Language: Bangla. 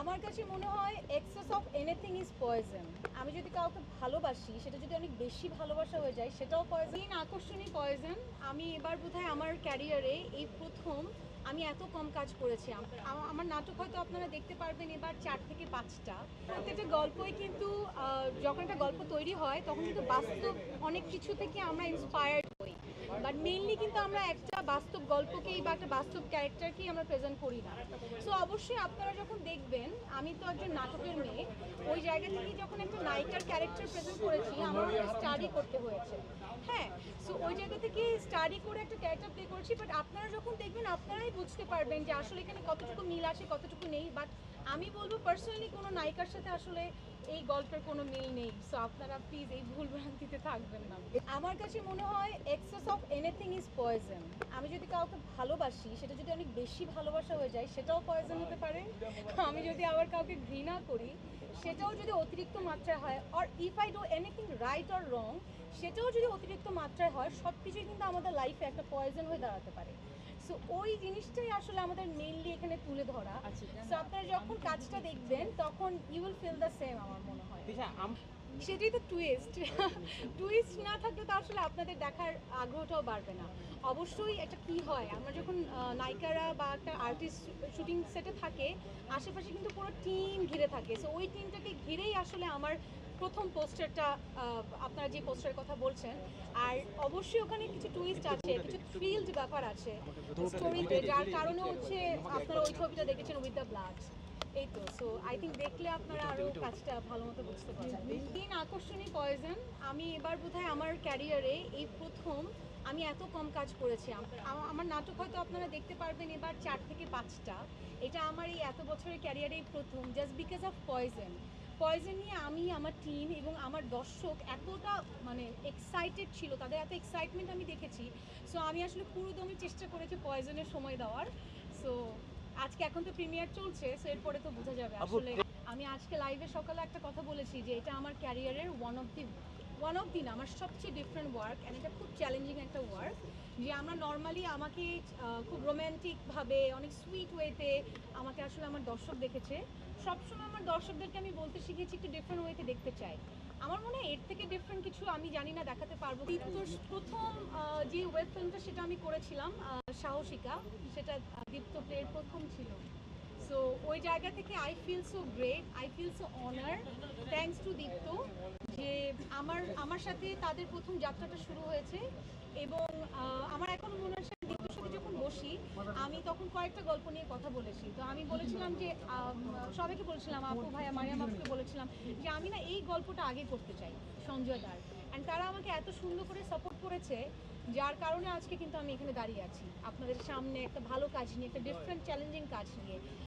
আমার কাছে মনে হয় access of anything is poison. আমি যদি কাউকে ভালোবাসি, সেটা যদি অনেক বেশি ভালোবাসা হয়ে যায়, সেটাও পয়জন। আকর্ষণই পয়জন। আমি এবার বোধহয় আমার ক্যারিয়ারে এই প্রথম আমি এত কম কাজ করেছি। আমার নাটক হয়তো আপনারা দেখতে পারবেন এবার 4 থেকে 5টা। প্রত্যেকটা গল্পই কিন্তু যখন একটা গল্প তৈরি হয় তখন কিন্তু বাস্তব অনেক কিছু থেকে আমরা ইন্সপায়ার্ড হই, বাট মেইনলি কিন্তু আমরা একটা বাস্তব গল্পকেই বা একটা বাস্তব ক্যারেক্টারকেই আমরা প্রেজেন্ট করি না। সো অবশ্যই আপনারা যখন দেখবেন, আমি তো একজন নাটকের মেয়ে, ওই জায়গা থেকে যখন একটা নায়িকার ক্যারেক্টার প্রেজেন্ট করেছি আমার স্টাডি করতে হয়েছে। হ্যাঁ, সো ওই জায়গা থেকে স্টাডি করে একটা ক্যারেক্টার প্লে করেছি, বাট আপনারা যখন দেখবেন আপনারাই বুঝতে পারবেন যে আসলে এখানে কতটুকু মিল আসে কতটুকু নেই। বাট আমি বলবো পার্সোনালি কোনো নায়িকার সাথে আসলে এই গল্পের কোনো মিল নেই। সো আপনারা প্লিজ এই ভুল ভ্রান্তিতে থাকবেন না। আমার কাছে মনে হয় access of anything is poison. আমি যদি কাউকে ভালোবাসি, সেটা যদি অনেক বেশি ভালোবাসা হয়ে যায়, সেটাও পয়জন হতে পারে। আমি যদি আবার কাউকে ঘৃণা করি, সেটাও যদি অতিরিক্ত মাত্রায় হয়, or if I do anything right or wrong, সেটাও যদি অতিরিক্ত মাত্রায় হয়, সব কিছুই কিন্তু আমাদের লাইফে একটা পয়জন হয়ে দাঁড়াতে পারে। সো ওই জিনিসটাই আসলে আমাদের মেইনলি এখানে তুলে ধরা। সো আপনারা যখন কাজটা দেখবেন তখন you will feel the same, আমার মনে হয়। সেটাই তো টুইস্ট। টুইস্ট না থাকলে তো আসলে আপনাদের দেখার আগ্রহটাও বাড়বে না। অবশ্যই একটা কি হয়, আমরা যখন নায়িকারা বা একটা আর্টিস্ট শুটিং সেটে থাকে, আশেপাশে কিন্তু পুরো টিম ঘিরে থাকে। সো ওই টিমটাকে ঘিরেই আসলে আমার প্রথম পোস্টারটা, আপনারা যে পোস্টারের কথা বলছেন। আর অবশ্যই ওখানে কিছু টুইস্ট আছে, কিছু থ্রিলড ব্যাপার আছে স্টোরিতে, যার কারণে হচ্ছে আপনারা ওই ছবিটা দেখেছেন উইথ দ্য ব্লাড। এই তো, সো আই থিঙ্ক দেখলে আপনারা আরও কাজটা ভালো মতো বুঝতে পারবেন। তিন আকর্ষণী পয়জন। আমি এবার বোধহয় আমার ক্যারিয়ারে এই প্রথম আমি এত কম কাজ করেছি। আমার নাটক হয়তো আপনারা দেখতে পারবেন এবার 4 থেকে 5টা। এটা আমার এই এত বছরের ক্যারিয়ারেই প্রথম, just because of poison. Poison নিয়ে আমি, আমার টিম এবং আমার দর্শক এতটা মানে এক্সাইটেড ছিল, তাদের এত এক্সাইটমেন্ট আমি দেখেছি। সো আমি আসলে পুরোদমই চেষ্টা করেছি পয়জনের সময় দেওয়ার। সো আজকে এখন তো প্রিমিয়ার চলছে, সো এরপরে তো বোঝা যাবে আসলে। আমি আজকে লাইভে সকালে একটা কথা বলেছি যে এটা আমার ক্যারিয়ারের ওয়ান অফ দি না, আমার সবচেয়ে ডিফারেন্ট ওয়ার্ক, অ্যান্ড এটা খুব চ্যালেঞ্জিং একটা ওয়ার্ক। যে আমরা নর্মালি আমাকে খুব রোম্যান্টিকভাবে অনেক সুইট ওয়েতে আমাকে আসলে আমার দর্শক দেখেছে। সবসময় আমার দর্শকদেরকে আমি বলতে শিখেছি একটু ডিফারেন্ট ওয়েতে দেখতে চাই। আমার মনে হয় এর থেকে ডিফারেন্ট কিছু আমি জানি না দেখাতে পারবো। দীপ্তর প্রথম যে ওয়েব ফিল্মটা সেটা আমি করেছিলাম, সাহসিকা, সেটা দীপ্ত প্লের প্রথম ছিল। সো ওই জায়গা থেকে I feel so great, I feel so honour, thanks to Dipto, যে আমার আমার সাথে তাদের প্রথম যাত্রাটা শুরু হয়েছে। এবং আমার এখনও মনে আছে দীপ্তর সাথে যখন বসি, আমি তখন কয়েকটা গল্প নিয়ে কথা বলেছি। তো আমি বলেছিলাম যে সবাইকে বলেছিলাম, আপু ভাইয়া মারিয়াম আপুকে বলেছিলাম যে আমি না এই গল্পটা আগে করতে চাই, সঞ্জয় দার। অ্যান্ড তারা আমাকে এত সুন্দর করে সাপোর্ট করেছে, যার কারণে আজকে কিন্তু আমি এখানে দাঁড়িয়ে আছি আপনাদের সামনে একটা ভালো কাজ নিয়ে, একটা ডিফারেন্ট চ্যালেঞ্জিং কাজ নিয়ে।